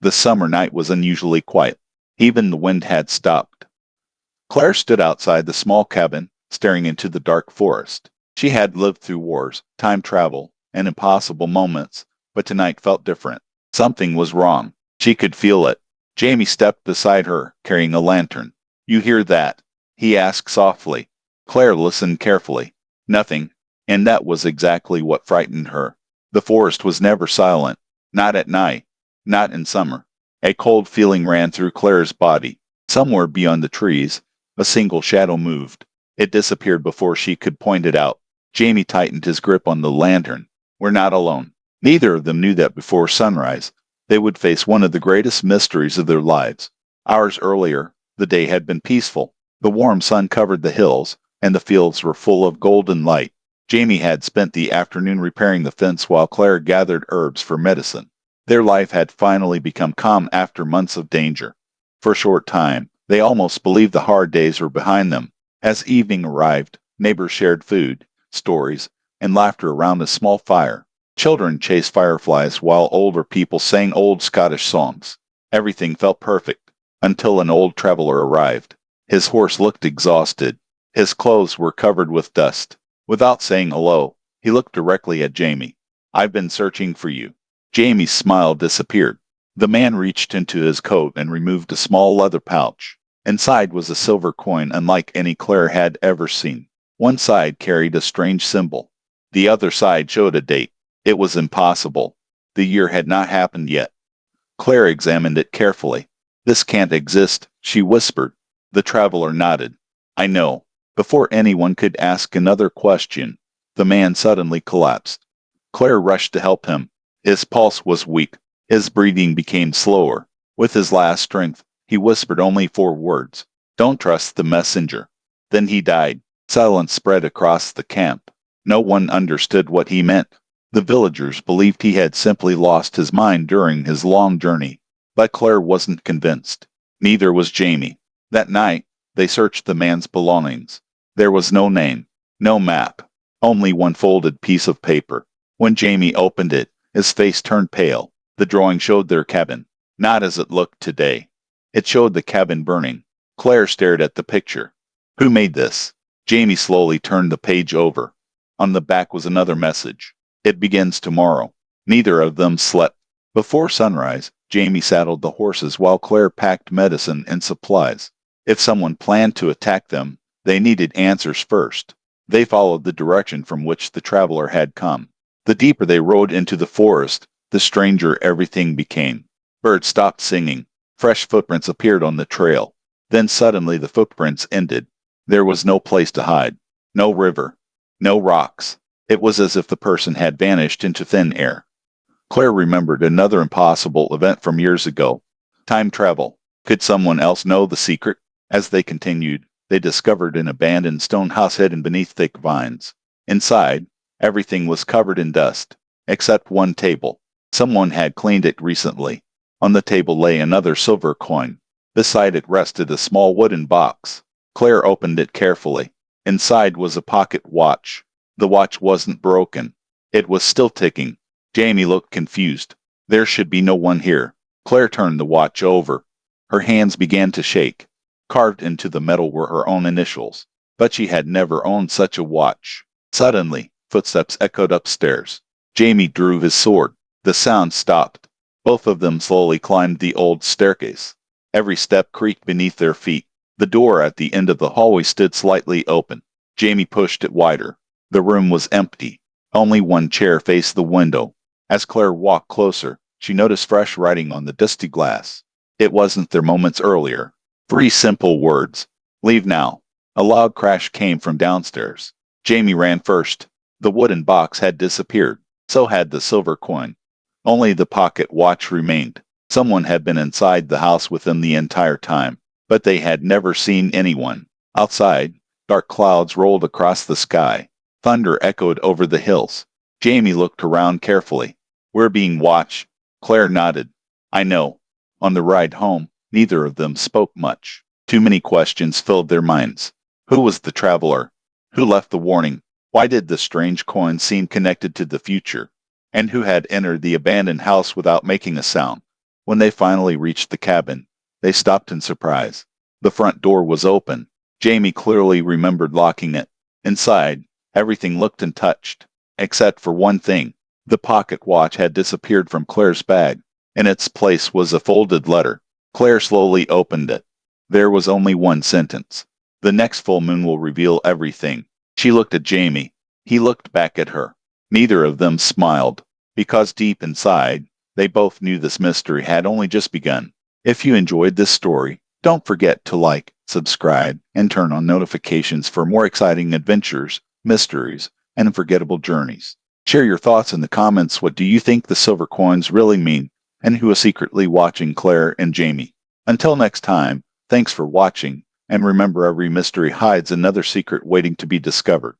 The summer night was unusually quiet. Even the wind had stopped. Claire stood outside the small cabin, staring into the dark forest. She had lived through wars, time travel, and impossible moments, but tonight felt different. Something was wrong. She could feel it. Jamie stepped beside her, carrying a lantern. "You hear that?" he asked softly. Claire listened carefully. Nothing, and that was exactly what frightened her. The forest was never silent, not at night, not in summer. A cold feeling ran through Claire's body. Somewhere beyond the trees, a single shadow moved. It disappeared before she could point it out. Jamie tightened his grip on the lantern. "We're not alone." Neither of them knew that before sunrise, they would face one of the greatest mysteries of their lives. Hours earlier, the day had been peaceful. The warm sun covered the hills, and the fields were full of golden light. Jamie had spent the afternoon repairing the fence while Claire gathered herbs for medicine. Their life had finally become calm after months of danger. For a short time, they almost believed the hard days were behind them. As evening arrived, neighbors shared food, stories, and laughter around a small fire. Children chased fireflies while older people sang old Scottish songs. Everything felt perfect, until an old traveler arrived. His horse looked exhausted. His clothes were covered with dust. Without saying hello, he looked directly at Jamie. "I've been searching for you." Jamie's smile disappeared. The man reached into his coat and removed a small leather pouch. Inside was a silver coin unlike any Claire had ever seen. One side carried a strange symbol. The other side showed a date. It was impossible. The year had not happened yet. Claire examined it carefully. "This can't exist," she whispered. The traveler nodded. "I know." Before anyone could ask another question, the man suddenly collapsed. Claire rushed to help him. His pulse was weak. His breathing became slower. With his last strength, he whispered only 4 words. "Don't trust the messenger." Then he died. Silence spread across the camp. No one understood what he meant. The villagers believed he had simply lost his mind during his long journey. But Claire wasn't convinced. Neither was Jamie. That night, they searched the man's belongings. There was no name, no map, only one folded piece of paper. When Jamie opened it, his face turned pale. The drawing showed their cabin, not as it looked today. It showed the cabin burning. Claire stared at the picture. "Who made this?" Jamie slowly turned the page over. On the back was another message. "It begins tomorrow." Neither of them slept. Before sunrise, Jamie saddled the horses while Claire packed medicine and supplies. If someone planned to attack them, they needed answers first. They followed the direction from which the traveler had come. The deeper they rode into the forest, the stranger everything became. Birds stopped singing. Fresh footprints appeared on the trail. Then suddenly the footprints ended. There was no place to hide. No river. No rocks. It was as if the person had vanished into thin air. Claire remembered another impossible event from years ago. Time travel. Could someone else know the secret? As they continued, they discovered an abandoned stone house hidden beneath thick vines. Inside, everything was covered in dust, except one table. Someone had cleaned it recently. On the table lay another silver coin. Beside it rested a small wooden box. Claire opened it carefully. Inside was a pocket watch. The watch wasn't broken. It was still ticking. Jamie looked confused. There should be no one here. Claire turned the watch over. Her hands began to shake. Carved into the metal were her own initials. But she had never owned such a watch. Suddenly, footsteps echoed upstairs. Jamie drew his sword. The sound stopped. Both of them slowly climbed the old staircase. Every step creaked beneath their feet. The door at the end of the hallway stood slightly open. Jamie pushed it wider. The room was empty. Only one chair faced the window. As Claire walked closer, she noticed fresh writing on the dusty glass. It wasn't there moments earlier. 3 simple words. "Leave now." A loud crash came from downstairs. Jamie ran first. The wooden box had disappeared. So had the silver coin. Only the pocket watch remained. Someone had been inside the house with them the entire time, but they had never seen anyone. Outside, dark clouds rolled across the sky. Thunder echoed over the hills. Jamie looked around carefully. "We're being watched." Claire nodded. "I know." On the ride home, neither of them spoke much. Too many questions filled their minds. Who was the traveler? Who left the warning? Why did the strange coin seem connected to the future? And who had entered the abandoned house without making a sound? When they finally reached the cabin, they stopped in surprise. The front door was open. Jamie clearly remembered locking it. Inside, everything looked untouched, except for one thing. The pocket watch had disappeared from Claire's bag. In its place was a folded letter. Claire slowly opened it. There was only one sentence. The next full moon will reveal everything. She looked at Jamie. He looked back at her. Neither of them smiled, because deep inside, they both knew this mystery had only just begun. If you enjoyed this story, don't forget to like, subscribe, and turn on notifications for more exciting adventures, mysteries, and unforgettable journeys. Share your thoughts in the comments. What do you think the silver coins really mean, and who is secretly watching Claire and Jamie? Until next time, thanks for watching, and remember, every mystery hides another secret waiting to be discovered.